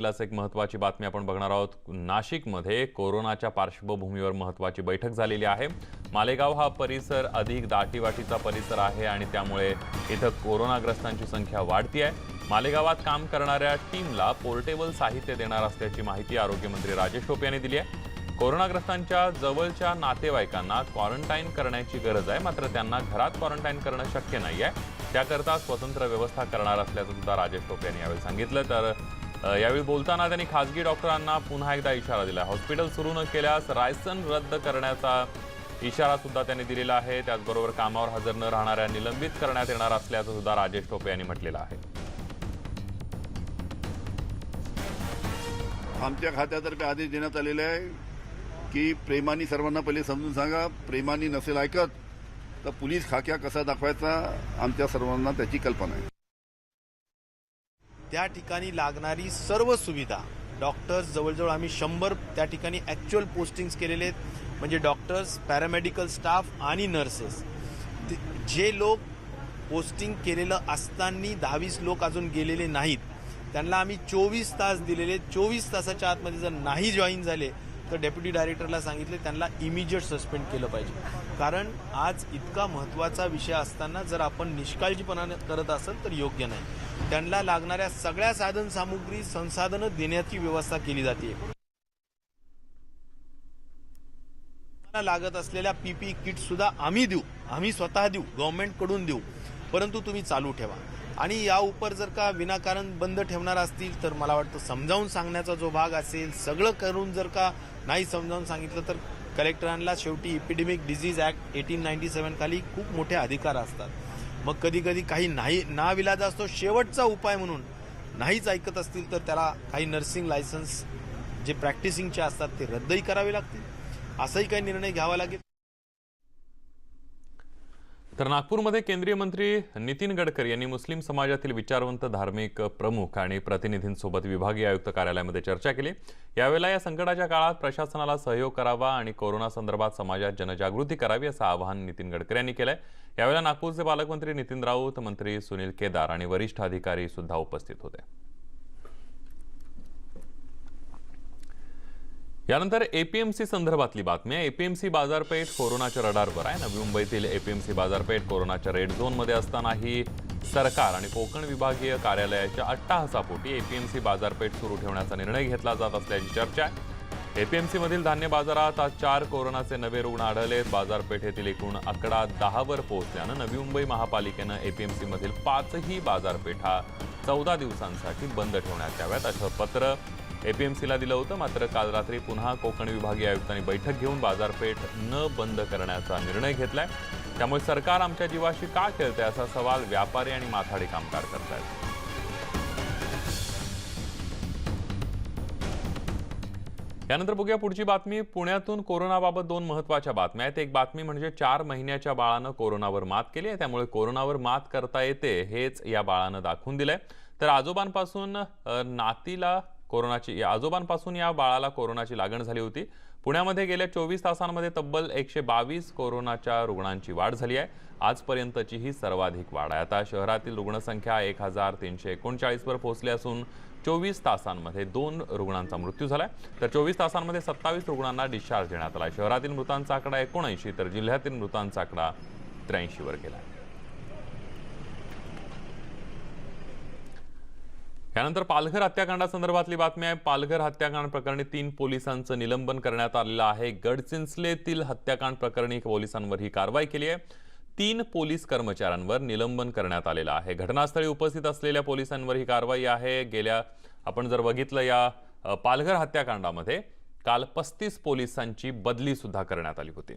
Class एक महत्त्वाची बातमी आपण बघणार आहोत। नाशिकमध्ये कोरोनाच्या पार्श्वभूमीवर महत्त्वाची बैठक झालेली आहे। मालेगाव हा परिसर अधिक दाटीवाटीचा परिसर आहे आणि त्यामुळे इथं कोरोनाग्रस्तांची संख्या वाढती आहे। मालेगावात काम करणाऱ्या टीमला पोर्टेबल साहित्य देणार असल्याची माहिती आरोग्यमंत्री राजेश टोपे यांनी दिली आहे। कोरोनाग्रस्तांच्या जवळच्या नातेवाईकांना क्वारंटाईन करण्याची गरज आहे, मात्र त्यांना घरात क्वारंटाईन करणं शक्य नाही आहे। त्याकरता स्वतंत्र व्यवस्था करणार असल्याचं सुद्धा राजेश टोपे यांनी यावेळी सांगितलं। तर यावेळी बोलताना त्यांनी खासगी डॉक्टरांना पुन्हा एकदा इशारा दिला। हॉस्पिटल सुरू न केल्यास लायसन रद्द करण्याचा इशारा सुद्धा त्यांनी दिलेला आहे। त्याचबरोबर कामावर हजर न राहणाऱ्या निलंबित करण्यात येणार असल्याचं सुद्धा राजेश टोपे यांनी म्हटलेलं आहे। आमच्या खात्यातर्फे आदेश देण्यात आलेले आहे की प्रेमाने सर्वांना पहिले समजून सांगा, प्रेमाने नसेल ऐकत तर पोलीस खाक्या कसा दाखवायचा आमच्या सर्वांना त्याची कल्पना आहे। त्या ठिकाणी लागणारी सर्व सुविधा डॉक्टर्स जवळजवळ आम्ही 100 त्या ठिकाणी ॲक्च्युअल पोस्टिंग्स केलेले आहेत, म्हणजे डॉक्टर्स, पॅरामेडिकल स्टाफ आणि नर्सेस। जे लोक पोस्टिंग केलेलं असताना 10-20 लोक अजून गेलेले नाहीत त्यांना आम्ही 24 तास दिलेले। 24 तासाच्या आतमध्ये जर नाही जॉईन झाले तर डेप्युटी डायरेक्टरला सांगितले त्यांना इमिजिएट सस्पेंड केलं पाहिजे। कारण आज इतका महत्त्वाचा विषय असताना जर आपण निष्काळजीपणाने करत असेल तर योग्य नाही। त्यांना लागणाऱ्या सगळ्या साधन सामुग्री संसाधनं देण्याची व्यवस्था केली जाते। लागत असलेल्या पीपी किट सुद्धा आम्ही देऊ, आम्ही स्वतः देऊ, गव्हर्नमेंटकडून देऊ, परंतु तुम्ही चालू ठेवा। आणि या उपर जर का विनाकारण बंद ठेवणार असतील तर मला वाटतं समजावून सांगण्याचा जो भाग असेल सगळं करून जर का नाही समजावून सांगितलं तर कलेक्टरांना शेवटी एपिडेमिक डिझीज ॲक्ट 1897 खाली खूप मोठे अधिकार असतात। मग कधी कधी काही नाही नाविलाज असतो, शेवटचा उपाय म्हणून नाहीच ऐकत असतील तर त्याला काही नर्सिंग लायसन्स जे प्रॅक्टिसिंगचे असतात ते रद्दही करावे लागतील, असाही काही निर्णय घ्यावा लागेल। तर नागपूरमध्ये केंद्रीय मंत्री नितीन गडकरी यांनी मुस्लिम समाजातील विचारवंत धार्मिक प्रमुख आणि प्रतिनिधींसोबत विभागीय आयुक्त कार्यालयामध्ये चर्चा केली। यावेळेला या संकटाच्या काळात प्रशासनाला सहयोग करावा आणि कोरोना संदर्भात समाजात जनजागृती करावी असं आवाहन नितीन गडकरी यांनी केलंय। यावेळेला नागपूरचे पालकमंत्री नितीन राऊत, मंत्री सुनील केदार आणि वरिष्ठ अधिकारी सुद्धा उपस्थित होते। यानंतर एपीएमसी संदर्भातली बातमी आहे। एपीएमसी बाजारपेठ कोरोनाच्या रडारवर आहे। नवी मुंबईतील एपीएमसी बाजारपेठ कोरोनाच्या रेड झोनमध्ये असतानाही सरकार आणि कोकण विभागीय कार्यालयाच्या अट्टाहासापोटी एपीएमसी बाजारपेठ सुरू ठेवण्याचा निर्णय घेतला जात असल्याची चर्चा आहे। एपीएमसी मधील धान्य बाजारात आज 4 कोरोनाचे नवे रुग्ण आढळलेत। बाजारपेठेतील एकूण आकडा 10 वर पोहोचल्यानं नवी मुंबई महापालिकेनं एपीएमसी मधील 5ही बाजारपेठा 14 दिवसांसाठी बंद ठेवण्यात याव्यात असं पत्र एपीएमसीला दिलं होतं। मात्र काल रात्री पुन्हा कोकण विभागीय आयुक्तांनी बैठक घेऊन बाजारपेठ न बंद करण्याचा निर्णय घेतलाय। त्यामुळे सरकार आमच्या जीवाशी का खेळतंय असा सवाल व्यापारी आणि माथाडी कामगार करतायत। यानंतर बघूया पुढची बातमी। पुण्यातून कोरोनाबाबत 2 महत्त्वाच्या बातम्या आहेत। एक बातमी म्हणजे 4 महिन्याच्या बाळानं कोरोनावर मात केली आहे, त्यामुळे कोरोनावर मात करता येते हेच या बाळानं दाखवून दिलंय। तर आजोबांपासून या बाळाला कोरोनाची लागण झाली होती। पुण्यामध्ये गेल्या 24 तासांमध्ये तब्बल 122 कोरोनाच्या रुग्णांची वाढ झाली आहे। आजपर्यंतची ही सर्वाधिक वाढ आहे। आता शहरातील रुग्णसंख्या 1339 वर पोहोचली असून 24 तासांमध्ये 2 रुग्णांचा मृत्यू झालाय। तर 24 तासांमध्ये 27 रुग्णांना डिस्चार्ज देण्यात आला। शहरातील मृतांचा आकडा 79 तर जिल्ह्यातील मृतांचा आकडा 83 वर गेला। यानंतर पालघर हत्याकांडासंदर्भातली बातमी आहे। पालघर हत्याकांड प्रकरणी 3 पोलिसांचं निलंबन करण्यात आलेलं आहे। गडचिंचलेतील हत्याकांड प्रकरणी पोलिसांवर ही कारवाई केली आहे। 3 पोलीस कर्मचाऱ्यांवर निलंबन करण्यात आलेलं आहे। घटनास्थळी उपस्थित असलेल्या पोलिसांवर ही कारवाई आहे। आपण जर बघितलं या पालघर हत्याकांडामध्ये काल 35 पोलिसांची बदली सुद्धा करण्यात आली होती।